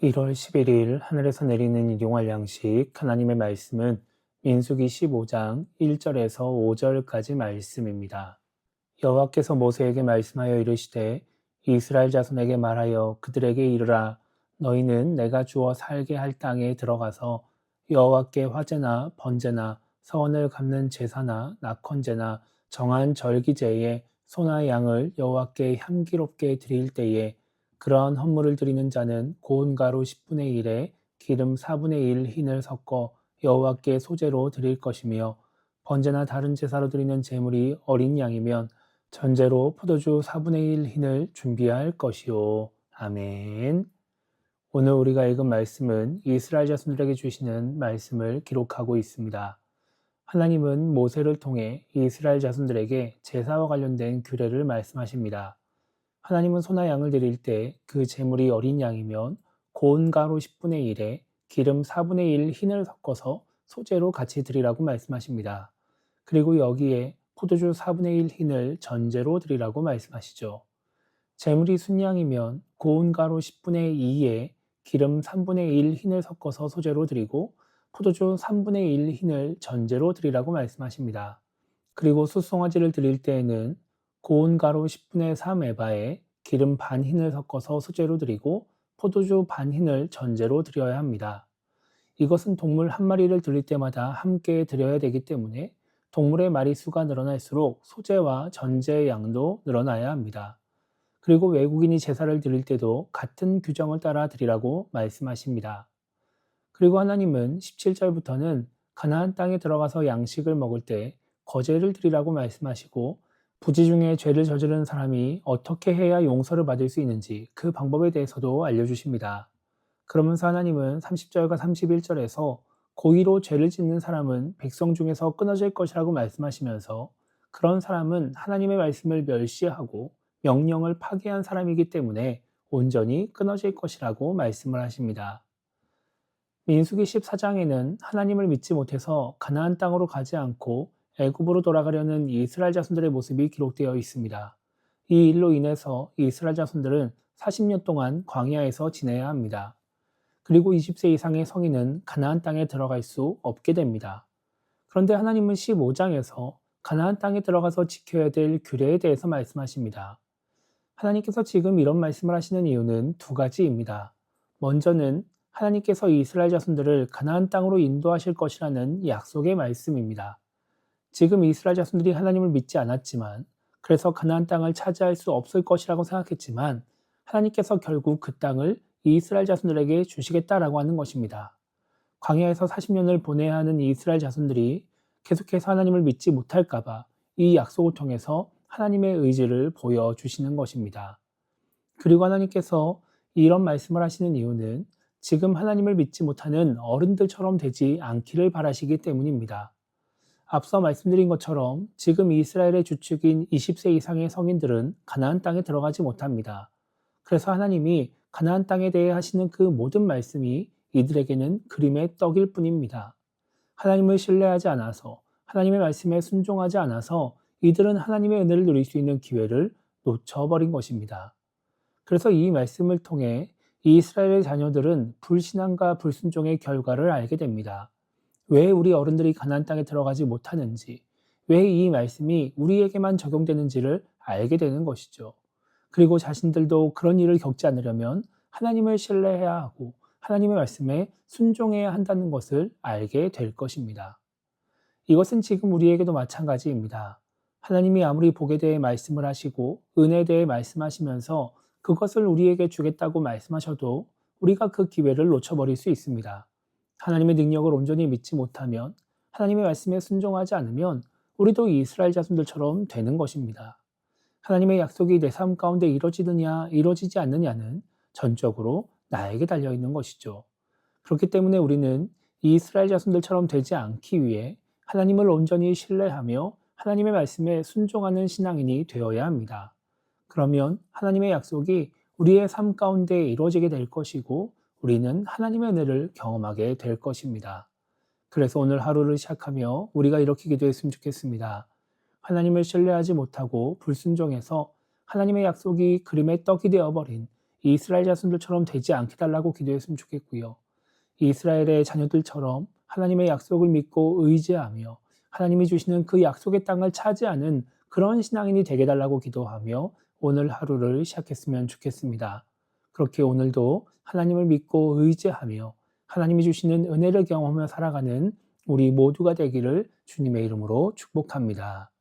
1월 11일 하늘에서 내리는 일용할 양식 하나님의 말씀은 민수기 15장 1절에서 5절까지 말씀입니다. 여호와께서 모세에게 말씀하여 이르시되 이스라엘 자손에게 말하여 그들에게 이르라 너희는 내가 주어 살게 할 땅에 들어가서 여호와께 화제나 번제나 서원을 갚는 제사나 낙헌제나 정한 절기제에 소나 양을 여호와께 향기롭게 드릴 때에 그러한 헌물을 드리는 자는 고운 가루 10분의 1에 기름 4분의 1 흰을 섞어 여호와께 소제로 드릴 것이며 번제나 다른 제사로 드리는 제물이 어린 양이면 전제로 포도주 4분의 1 흰을 준비할 것이요. 아멘. 오늘 우리가 읽은 말씀은 이스라엘 자손들에게 주시는 말씀을 기록하고 있습니다. 하나님은 모세를 통해 이스라엘 자손들에게 제사와 관련된 규례를 말씀하십니다. 하나님은 소나 양을 드릴 때 그 제물이 어린 양이면 고운 가루 10분의 1에 기름 4분의 1 흰을 섞어서 소제로 같이 드리라고 말씀하십니다. 그리고 여기에 포도주 4분의 1 흰을 전제로 드리라고 말씀하시죠. 제물이 순양이면 고운 가루 10분의 2에 기름 3분의 1 흰을 섞어서 소제로 드리고 포도주 3분의 1 흰을 전제로 드리라고 말씀하십니다. 그리고 숫송아지를 드릴 때에는 고운 가루 10분의 3 에바에 기름 반 흰을 섞어서 소제로 드리고 포도주 반 흰을 전제로 드려야 합니다. 이것은 동물 한 마리를 드릴 때마다 함께 드려야 되기 때문에 동물의 마리수가 늘어날수록 소제와 전제의 양도 늘어나야 합니다. 그리고 외국인이 제사를 드릴 때도 같은 규정을 따라 드리라고 말씀하십니다. 그리고 하나님은 17절부터는 가나안 땅에 들어가서 양식을 먹을 때 거제를 드리라고 말씀하시고 부지 중에 죄를 저지른 사람이 어떻게 해야 용서를 받을 수 있는지 그 방법에 대해서도 알려주십니다. 그러면서 하나님은 30절과 31절에서 고의로 죄를 짓는 사람은 백성 중에서 끊어질 것이라고 말씀하시면서 그런 사람은 하나님의 말씀을 멸시하고 명령을 파기한 사람이기 때문에 온전히 끊어질 것이라고 말씀을 하십니다. 민수기 14장에는 하나님을 믿지 못해서 가나안 땅으로 가지 않고 애굽으로 돌아가려는 이스라엘 자손들의 모습이 기록되어 있습니다. 이 일로 인해서 이스라엘 자손들은 40년 동안 광야에서 지내야 합니다. 그리고 20세 이상의 성인은 가나안 땅에 들어갈 수 없게 됩니다. 그런데 하나님은 15장에서 가나안 땅에 들어가서 지켜야 될 규례에 대해서 말씀하십니다. 하나님께서 지금 이런 말씀을 하시는 이유는 두 가지입니다. 먼저는 하나님께서 이스라엘 자손들을 가나안 땅으로 인도하실 것이라는 약속의 말씀입니다. 지금 이스라엘 자손들이 하나님을 믿지 않았지만 그래서 가나안 땅을 차지할 수 없을 것이라고 생각했지만 하나님께서 결국 그 땅을 이스라엘 자손들에게 주시겠다라고 하는 것입니다. 광야에서 40년을 보내야 하는 이스라엘 자손들이 계속해서 하나님을 믿지 못할까 봐 이 약속을 통해서 하나님의 의지를 보여주시는 것입니다. 그리고 하나님께서 이런 말씀을 하시는 이유는 지금 하나님을 믿지 못하는 어른들처럼 되지 않기를 바라시기 때문입니다. 앞서 말씀드린 것처럼 지금 이스라엘의 주축인 20세 이상의 성인들은 가나안 땅에 들어가지 못합니다. 그래서 하나님이 가나안 땅에 대해 하시는 그 모든 말씀이 이들에게는 그림의 떡일 뿐입니다. 하나님을 신뢰하지 않아서 하나님의 말씀에 순종하지 않아서 이들은 하나님의 은혜를 누릴 수 있는 기회를 놓쳐버린 것입니다. 그래서 이 말씀을 통해 이스라엘의 자녀들은 불신앙과 불순종의 결과를 알게 됩니다. 왜 우리 어른들이 가나안 땅에 들어가지 못하는지, 왜 이 말씀이 우리에게만 적용되는지를 알게 되는 것이죠. 그리고 자신들도 그런 일을 겪지 않으려면 하나님을 신뢰해야 하고 하나님의 말씀에 순종해야 한다는 것을 알게 될 것입니다. 이것은 지금 우리에게도 마찬가지입니다. 하나님이 아무리 복에 대해 말씀을 하시고 은혜에 대해 말씀하시면서 그것을 우리에게 주겠다고 말씀하셔도 우리가 그 기회를 놓쳐버릴 수 있습니다. 하나님의 능력을 온전히 믿지 못하면 하나님의 말씀에 순종하지 않으면 우리도 이스라엘 자손들처럼 되는 것입니다. 하나님의 약속이 내 삶 가운데 이루어지느냐 이루어지지 않느냐는 전적으로 나에게 달려있는 것이죠. 그렇기 때문에 우리는 이스라엘 자손들처럼 되지 않기 위해 하나님을 온전히 신뢰하며 하나님의 말씀에 순종하는 신앙인이 되어야 합니다. 그러면 하나님의 약속이 우리의 삶 가운데 이루어지게 될 것이고 우리는 하나님의 은혜를 경험하게 될 것입니다. 그래서 오늘 하루를 시작하며 우리가 이렇게 기도했으면 좋겠습니다. 하나님을 신뢰하지 못하고 불순종해서 하나님의 약속이 그림의 떡이 되어버린 이스라엘 자손들처럼 되지 않게 달라고 기도했으면 좋겠고요. 이스라엘의 자녀들처럼 하나님의 약속을 믿고 의지하며 하나님이 주시는 그 약속의 땅을 차지하는 그런 신앙인이 되게 달라고 기도하며 오늘 하루를 시작했으면 좋겠습니다. 그렇게 오늘도 하나님을 믿고 의지하며 하나님이 주시는 은혜를 경험하며 살아가는 우리 모두가 되기를 주님의 이름으로 축복합니다.